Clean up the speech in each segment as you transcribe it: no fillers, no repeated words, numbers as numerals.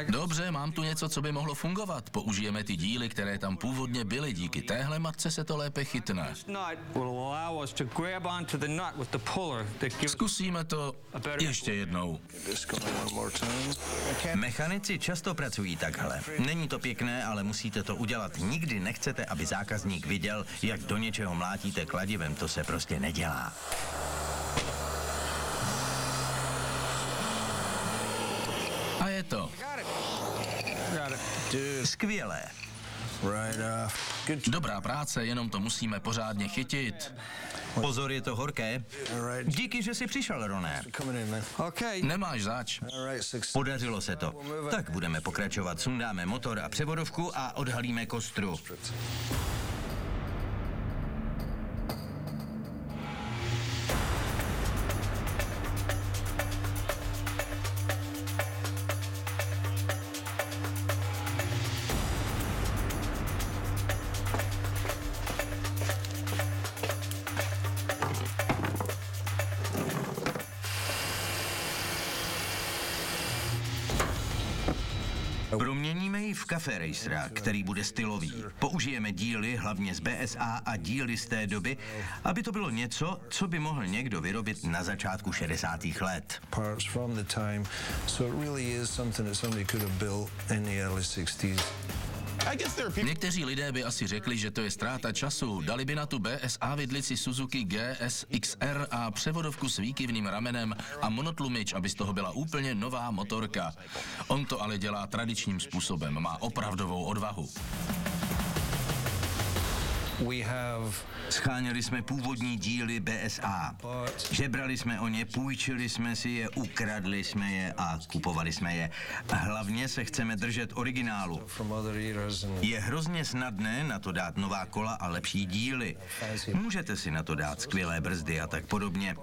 Dobře, mám tu něco, co by mohlo fungovat. Použijeme ty díly, které tam původně byly. Díky téhle matce se to lépe chytne. Zkusíme to ještě jednou. Mechanici často pracují takhle. Není to pěkné, ale musíte to udělat. Nikdy nechcete, aby zákazník viděl, jak do něčeho mlátíte kladivem. To se prostě nedělá. A je to. Skvělé. Dobrá práce, jenom to musíme pořádně chytit. Pozor, je to horké. Díky, že jsi přišel, Roné. Nemáš zač. Podařilo se to. Tak budeme pokračovat. Sundáme motor a převodovku a odhalíme kostru. Proměníme ji v Cafe Racera, který bude stylový. Použijeme díly hlavně z BSA a díly z té doby, aby to bylo něco, co by mohl někdo vyrobit na začátku 60. let. Někteří lidé by asi řekli, že to je ztráta času. Dali by na tu BSA vidlici Suzuki GSX-R a převodovku s výkyvným ramenem a monotlumič, aby z toho byla úplně nová motorka. On to ale dělá tradičním způsobem, má opravdovou odvahu. Scháněli jsme původní díly BSA. Žebrali jsme o ně, půjčili jsme si je, ukradli jsme je a kupovali jsme je. Hlavně se chceme držet originálu. Je hrozně snadné na to dát nová kola a lepší díly. Můžete si na to dát skvělé brzdy a tak podobně.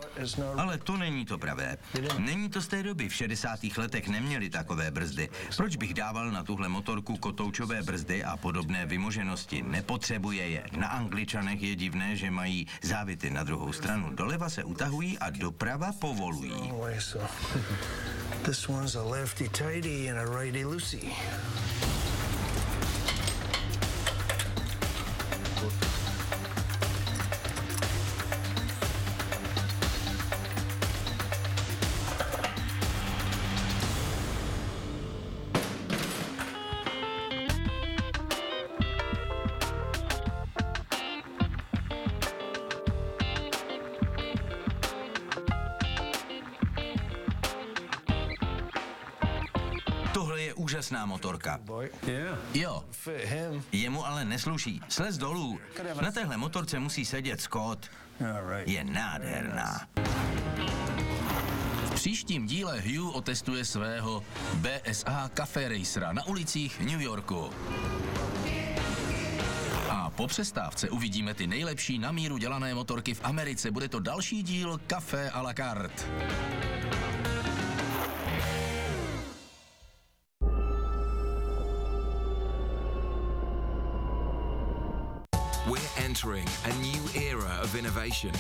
Ale to není to pravé. Není to z té doby. V 60. letech neměli takové brzdy. Proč bych dával na tuhle motorku kotoučové brzdy a podobné vymoženosti? Nepotřebuje je. Na Angličanech je divné, že mají závity na druhou stranu. Doleva se utahují a doprava povolují. Tohle je úžasná motorka. Jo, Jemu ale nesluší. Slez dolů. Na téhle motorce musí sedět Scott. Je nádherná. v příštím díle Hugh otestuje svého BSA Cafe Racera na ulicích New Yorku. A po přestávce uvidíme ty nejlepší na míru dělané motorky v Americe. Bude to další díl Café à la carte. We're entering a new era of innovation.